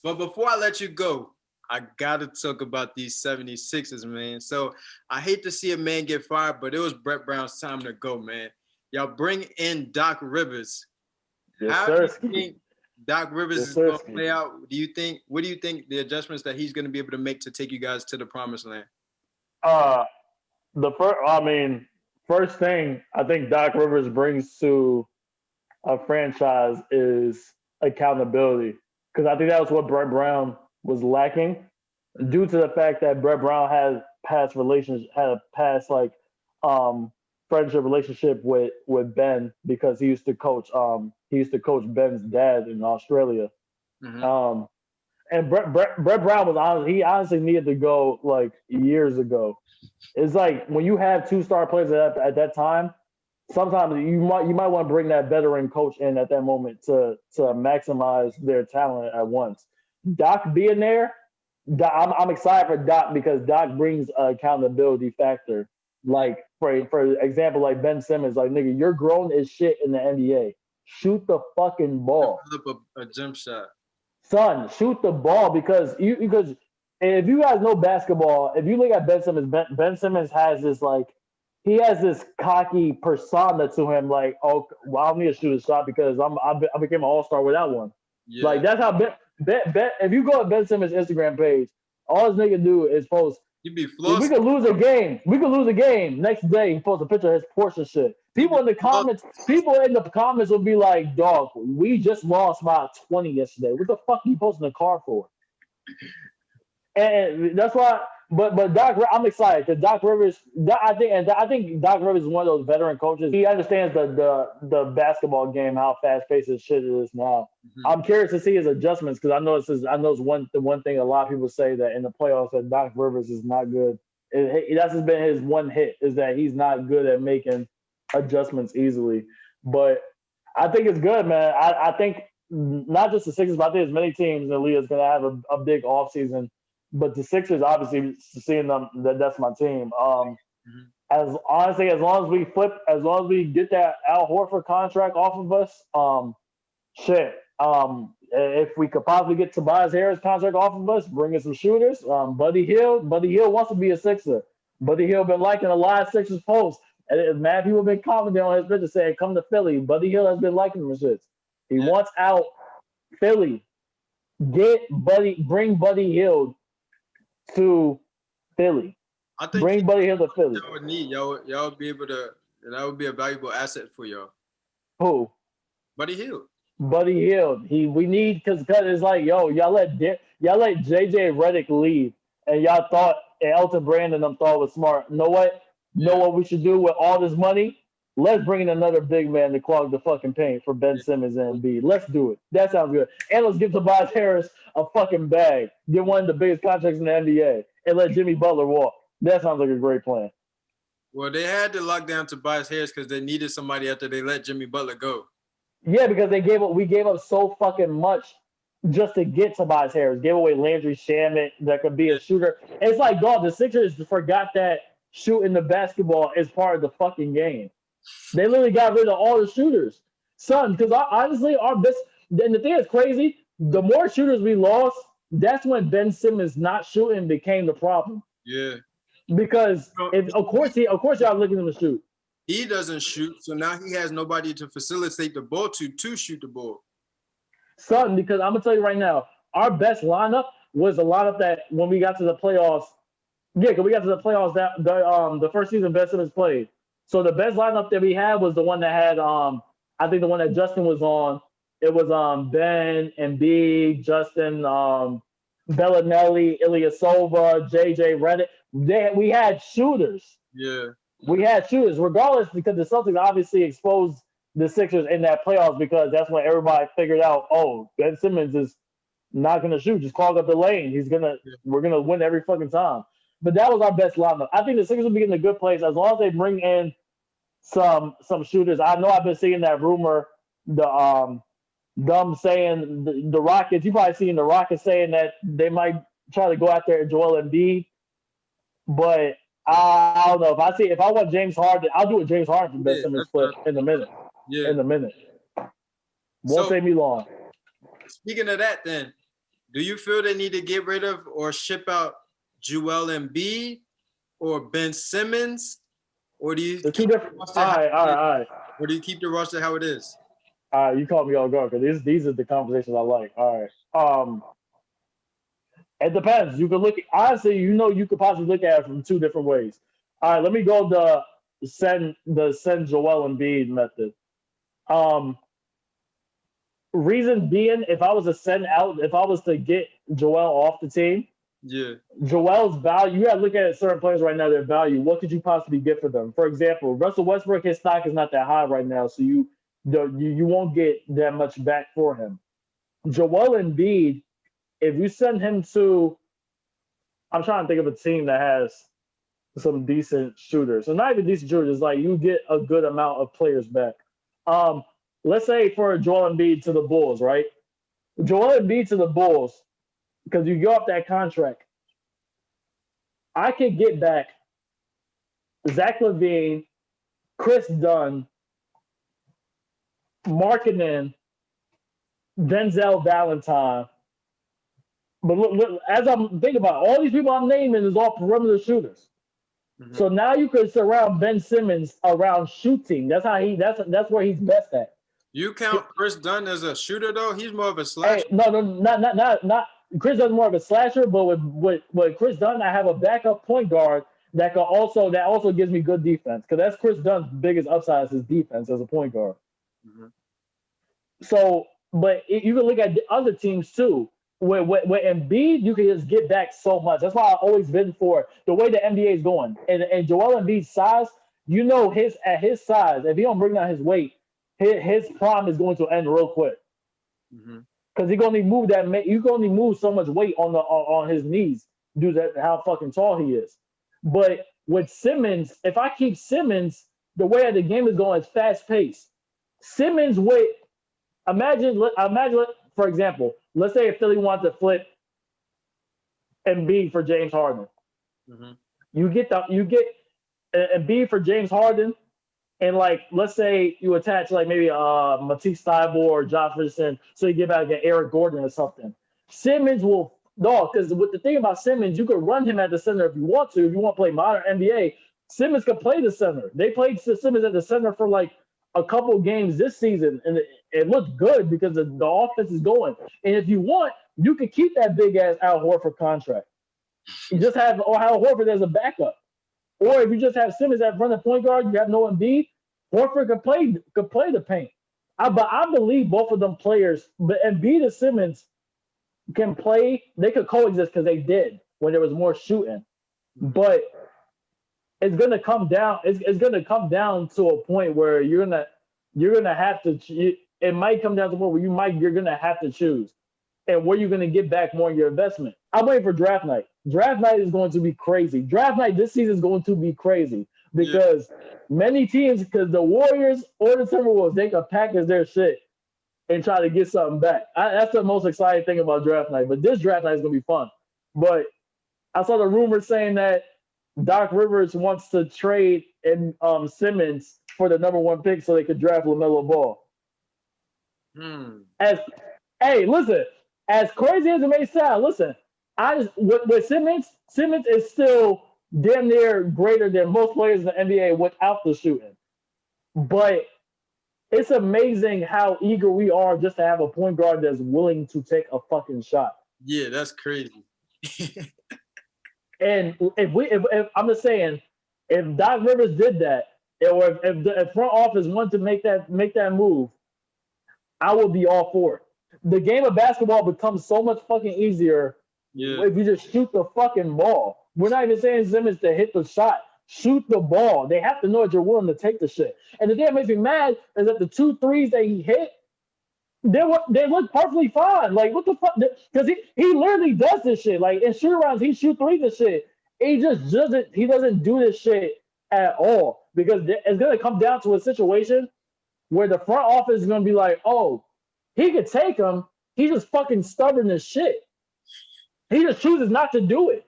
But before I let you go, I gotta talk about these 76ers, man. So I hate to see a man get fired, but it was Brett Brown's time to go, man. Y'all bring in Doc Rivers. Yes, How do sir. you think Doc Rivers Yes, is sir. going to play out? What do you think the adjustments that he's going to be able to make to take you guys to the promised land? Uh, first thing I think Doc Rivers brings to a franchise is accountability. Because I think that was what Brett Brown was lacking, due to the fact that Brett Brown had a past like um friendship relationship with Ben because he used to coach Ben's dad in Australia. Mm-hmm. Um and Brett Brown was honest, he honestly needed to go like years ago. It's like when you have two-star players at that time, sometimes you might want to bring that veteran coach in at that moment to maximize their talent at once. Doc being there, I'm excited for Doc because Doc brings a accountability factor. Like for example, like Ben Simmons, like nigga, you're grown as shit in the NBA. Shoot the fucking ball, Develop a jump shot. son. Shoot the ball because if you guys know basketball, if you look at Ben Simmons has this like he has this cocky persona to him, like, oh, well, I don't need to shoot a shot because I became an all star with that one. Yeah. Like that's how Ben. If you go to Ben Simmons' Instagram page, all this nigga do is post. You be If we flossing. could lose a game. We could lose a game. Next day, he posts a picture of his Porsche shit. People in the comments will be like, "Dog, we just lost by 20 yesterday. What the fuck are you posting a car for?" And that's why. But I'm excited because Doc Rivers. I think Doc Rivers is one of those veteran coaches. He understands the basketball game, how fast paced as shit it is now. Mm-hmm. I'm curious to see his adjustments because I know it's the one thing a lot of people say that in the playoffs that Doc Rivers is not good. That's just been his one hit is that he's not good at making adjustments easily. But I think it's good, man. I think not just the Sixers, but I think as many teams in the league is going to have a big offseason. But the Sixers, obviously, seeing them, that's my team. Mm-hmm. As honestly, as long as we get that Al Horford contract off of us, shit. If we could possibly get Tobias Harris contract off of us, bring in some shooters. Buddy Hield wants to be a Sixer. Buddy Hield been liking a lot of Sixers posts, and mad people have been commenting on his picture saying, "Come to Philly." Buddy Hield has been liking them shits. He wants out Philly. Bring Buddy Hield to Philly. I think Bring Buddy Hield to Philly. y'all would need y'all would be able to. That would be a valuable asset for y'all. Who? Buddy Hield. Buddy Hield. We need because it's like y'all let JJ Redick leave, and y'all thought and Elton Brand and them thought was smart. You know what? Know what we should do with all this money? Let's bring in another big man to clog the fucking paint for Ben Simmons and Embiid. Let's do it. That sounds good. And let's give Tobias Harris a fucking bag. Get one of the biggest contracts in the NBA and let Jimmy Butler walk. That sounds like a great plan. Well, they had to lock down Tobias Harris because they needed somebody after they let Jimmy Butler go. Yeah, because we gave up so fucking much just to get Tobias Harris. Gave away Landry Shamet that could be a shooter. It's like, dog, the Sixers forgot that shooting the basketball is part of the fucking game. They literally got rid of all the shooters. Son, because honestly, our best and the thing is crazy, the more shooters we lost, that's when Ben Simmons not shooting became the problem. Yeah. Because of course y'all looking him to shoot. He doesn't shoot, so now he has nobody to facilitate the ball to shoot the ball. Son, because I'm gonna tell you right now, our best lineup was a lineup that when we got to the playoffs. Yeah, because we got to the playoffs that the first season Ben Simmons played. So the best lineup that we had was the one that had I think the one that Justin was on. It was Ben, Embiid, Justin, Bellinelli, Ilyasova, JJ Redick. We had shooters. Yeah. We had shooters, regardless, because the Celtics obviously exposed the Sixers in that playoffs because that's when everybody figured out, oh, Ben Simmons is not gonna shoot, just clog up the lane. We're gonna win every fucking time. But that was our best lineup. I think the Sixers will be in a good place as long as they bring in some shooters. I know I've been seeing that rumor, them saying the Rockets. You probably seen the Rockets saying that they might try to go out there and Joel Embiid, but I don't know if I want James Harden, I'll do a James Harden for Ben Simmons flip in a minute. Yeah. In a minute, won't take me long. Speaking of that, then Do you feel they need to get rid of or ship out Joel Embiid or Ben Simmons, or do you The two keep the different. roster All how right, all it right, is? all right. Or do you keep the roster how it is? All right, you caught me off guard because these are the conversations I like. All right. It depends. You could look honestly, you could possibly look at it from two different ways. All right, let me go the send Joel Embiid method. Um, reason being, if I was to get Joel off the team, Yeah. Joel's value, you got to look at certain players right now, their value. What could you possibly get for them? For example, Russell Westbrook, his stock is not that high right now, so you won't get that much back for him. Joel Embiid, if you send him to, I'm trying to think of a team that has some decent shooters. So not even decent shooters, like you get a good amount of players back. Um, let's say for Joel Embiid to the Bulls, right? Joel Embiid to the Bulls, because you go off that contract, I could get back Zach LaVine, Chris Dunn, Markkinen, Denzel Valentine. But look, as I'm thinking about it, all these people I'm naming is all perimeter shooters. Mhm. So now you could surround Ben Simmons around shooting. That's where he's best at. You count Chris Dunn as a shooter though? He's more of a slasher. Hey, no, not. Chris Dunn's more of a slasher, but with Chris Dunn, I have a backup point guard that also gives me good defense because that's Chris Dunn's biggest upside is his defense as a point guard. Mhm. So, but you can look at the other teams too. With Embiid, you can just get back so much. That's why I've always been for the way the NBA is going. And Joel Embiid's size, at his size, if he don't bring down his weight, his prime is going to end real quick. Mhm. Because he can only move you can only move so much weight on his knees due to how fucking tall he is. But with Simmons, if I keep Simmons, the way the game is going is fast paced. Simmons with imagine, for example, let's say if Philly wanted to flip Embiid for James Harden. Mhm. You get Embiid for James Harden, and like let's say you attach like maybe Matisse Thybulle or Josh Richardson, so you get back at Eric Gordon or something. Simmons will no, because with the thing about Simmons, you could run him at the center if you want to. If you want to play modern NBA, Simmons could play the center. They played Simmons at the center for like a couple games this season, and it looked good because the offense is going. And if you want, you could keep that big ass Al Horford contract. You just have Al Horford as a backup. Or if you just have Simmons at front of point guard, you have no Embiid, Horford could play the paint. But I believe both of them players, but Embiid and Simmons can play. They could coexist because they did when there was more shooting. But it's gonna come down. It's gonna come down to a point where you're gonna have to. It might come down to a point where you're gonna have to choose, and where you're gonna get back more in your investment. I'm waiting for draft night. Draft night is going to be crazy. Draft night this season is going to be crazy because many teams, because the Warriors or the Timberwolves, they can package their shit and try to get something back. That's the most exciting thing about draft night. But this draft night is gonna be fun. But I saw the rumors saying that Doc Rivers wants to trade in Simmons for the number one pick so they could draft LaMelo Ball. As hey, listen, as crazy as it may sound, listen, I just with Simmons is still damn near greater than most players in the NBA without the shooting. But it's amazing how eager we are just to have a point guard that's willing to take a fucking shot. Yeah, that's crazy. And if I'm just saying, if Doc Rivers did that, or if the front office wanted to make that move, I would be all for it. The game of basketball becomes so much fucking easier if you just shoot the fucking ball. We're not even saying Simmons to hit the shot. Shoot the ball. They have to know that you're willing to take the shit. And the thing that makes me mad is that the 2 threes that he hit, they look perfectly fine. Like, what the fuck? Because he literally does this shit. Like, in shoot arounds, he shoot threes and shit. He just doesn't do this shit at all. Because it's going to come down to a situation where the front office is going to be like, oh, he could take him. He's just fucking stubborn as shit. He just chooses not to do it.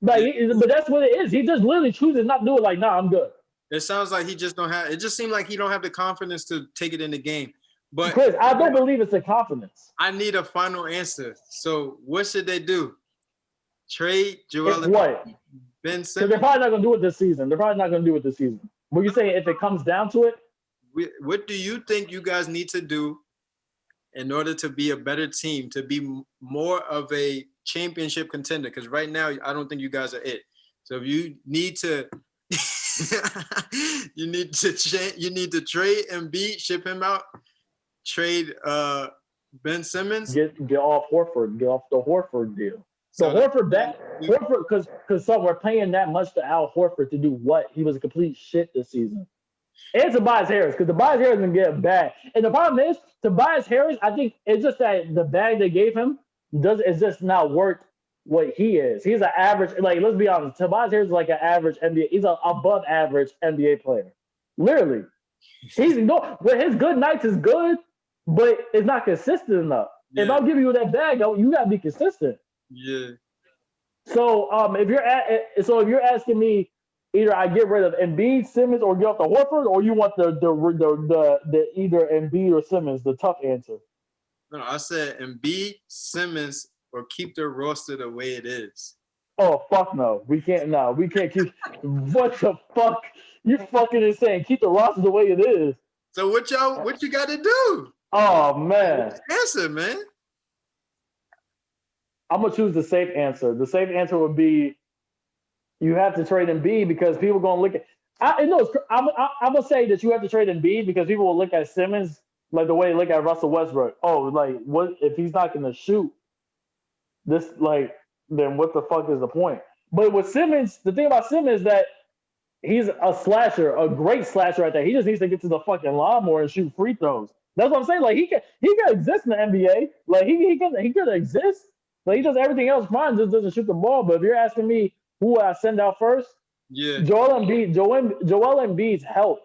But that's what it is. He just literally chooses not to do it. Like, nah, I'm good. It sounds like he just don't have. It just seemed like he don't have the confidence to take it in the game. But Chris, I don't believe it's a confidence. I need a final answer. So what should they do? Trade Joel If what? Ben Because they're Simmons? probably not going to do it this season. They're probably not going to do it this season. What you saying? If it comes down to it, What do you think you guys need to do in order to be a better team, to be more of a championship contender? Because right now, I don't think you guys are it. So if you need to, you need to trade Embiid, ship him out, trade Ben Simmons. get off Horford, get off the Horford deal. So Horford because we're paying that much to Al Horford to do what? He was a complete shit this season. And Tobias Harris, because Tobias Harris can get bad. And the problem is, Tobias Harris, I think it's just that the bag they gave him is just not worth what he is. He's an average, like, let's be honest, Tobias Harris is like an average NBA, he's an above average NBA player. Literally. His good nights is good, but it's not consistent enough. Yeah. If I'm giving you that bag, you gotta be consistent. Yeah. So if you're asking me, either I get rid of Embiid, Simmons, or get off the Horford, or you want the either Embiid or Simmons, the tough answer. No, I said Embiid, Simmons, or keep the roster the way it is. Oh fuck no, we can't. No, we can't keep. What the fuck? You fucking insane. Keep the roster the way it is. So what you got to do? Oh man, answer, man. I'm gonna choose the safe answer. The safe answer would be you have to trade Embiid because people are gonna look at. I'm gonna say that you have to trade Embiid because people will look at Simmons like the way they look at Russell Westbrook. Oh, like what if he's not gonna shoot? This then what the fuck is the point? But with Simmons, the thing about Simmons is that he's a slasher, a great slasher right there. He just needs to get to the fucking line more and shoot free throws. That's what I'm saying. Like he can exist in the NBA. Like he could exist. Like he does everything else fine, just doesn't shoot the ball. But if you're asking me who I send out first, yeah, Joel Embiid's health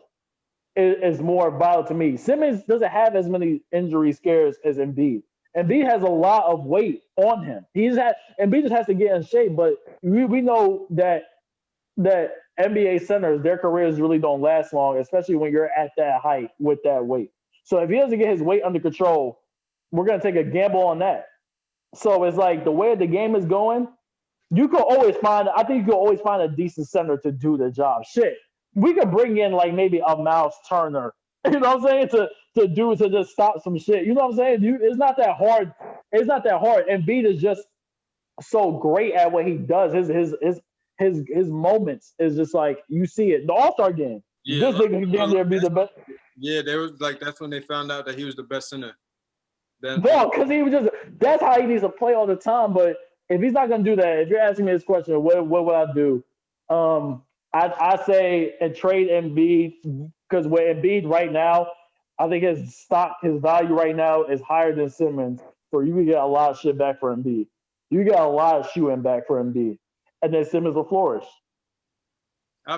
is more vital to me. Simmons doesn't have as many injury scares as Embiid. Embiid has a lot of weight on him. Embiid just has to get in shape. But we know that NBA centers, their careers really don't last long, especially when you're at that height with that weight. So if he doesn't get his weight under control, we're gonna take a gamble on that. So it's like the way the game is going, you could always find a decent center to do the job. Shit, we could bring in like maybe a Miles Turner, you know what I'm saying, to just stop some shit. You know what I'm saying? It's not that hard. It's not that hard. Embiid is just so great at what he does. His moments is just like you see it. The All-Star game. Yeah, this nigga can damn near be the best. Yeah, there was like that's when they found out that he was the best center. No, because he was that's how he needs to play all the time. But if he's not gonna do that, if you're asking me this question, what would I do? I say and trade Embiid because with Embiid right now, I think his value right now is higher than Simmons. So you can get a lot of shit back for Embiid. You get a lot of shooting back for Embiid, and then Simmons will flourish.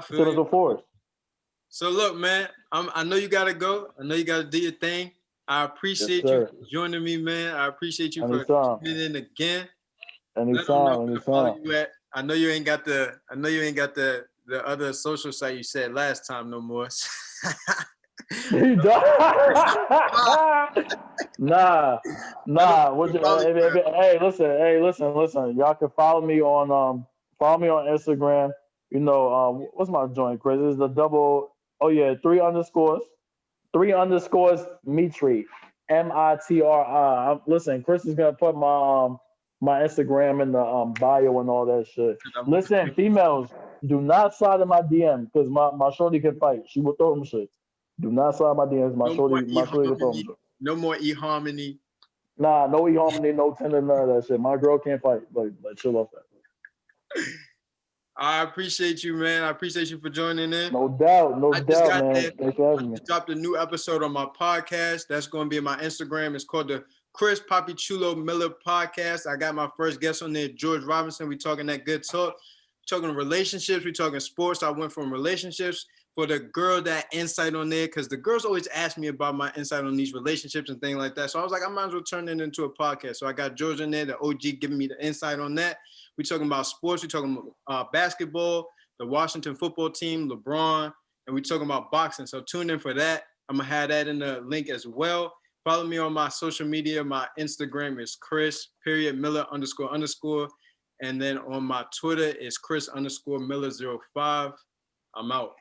Simmons will flourish. So look, man, I know you gotta go. I know you gotta do your thing. I appreciate you joining me, man. I appreciate you for tuning in again. Anytime. I know you ain't got the other social site you said last time no more. Nah. Hey, listen. Y'all can follow me on Instagram. You know, what's my joint, Chris? It's the double. Oh yeah, 3 underscores Mitri, MITRI. Listen, Chris is gonna put my Instagram in the bio and all that shit. Listen, females, do not slide in my DM because my shorty can fight. She will throw them shit. Do not slide my DMs. My shorty will throw them shit. No more eHarmony. Nah, no eHarmony, no Tinder, none of that shit. My girl can't fight. Like chill off that. I appreciate you, man. I appreciate you for joining in. No doubt, man. Thanks for having me. I dropped a new episode on my podcast. That's going to be in my Instagram. It's called the Chris Papichulo Miller Podcast. I got my first guest on there, George Robinson. We talking that good talk. We're talking relationships. We talking sports. I went from relationships for the girl that insight on there because the girls always ask me about my insight on these relationships and things like that. So I was like, I might as well turn it into a podcast. So I got George in there, the OG, giving me the insight on that. We're talking about sports. We're talking about basketball, the Washington football team, LeBron, and we're talking about boxing. So tune in for that. I'm going to have that in the link as well. Follow me on my social media. My Instagram is Chris_Miller__. And then on my Twitter is Chris_Miller05. I'm out.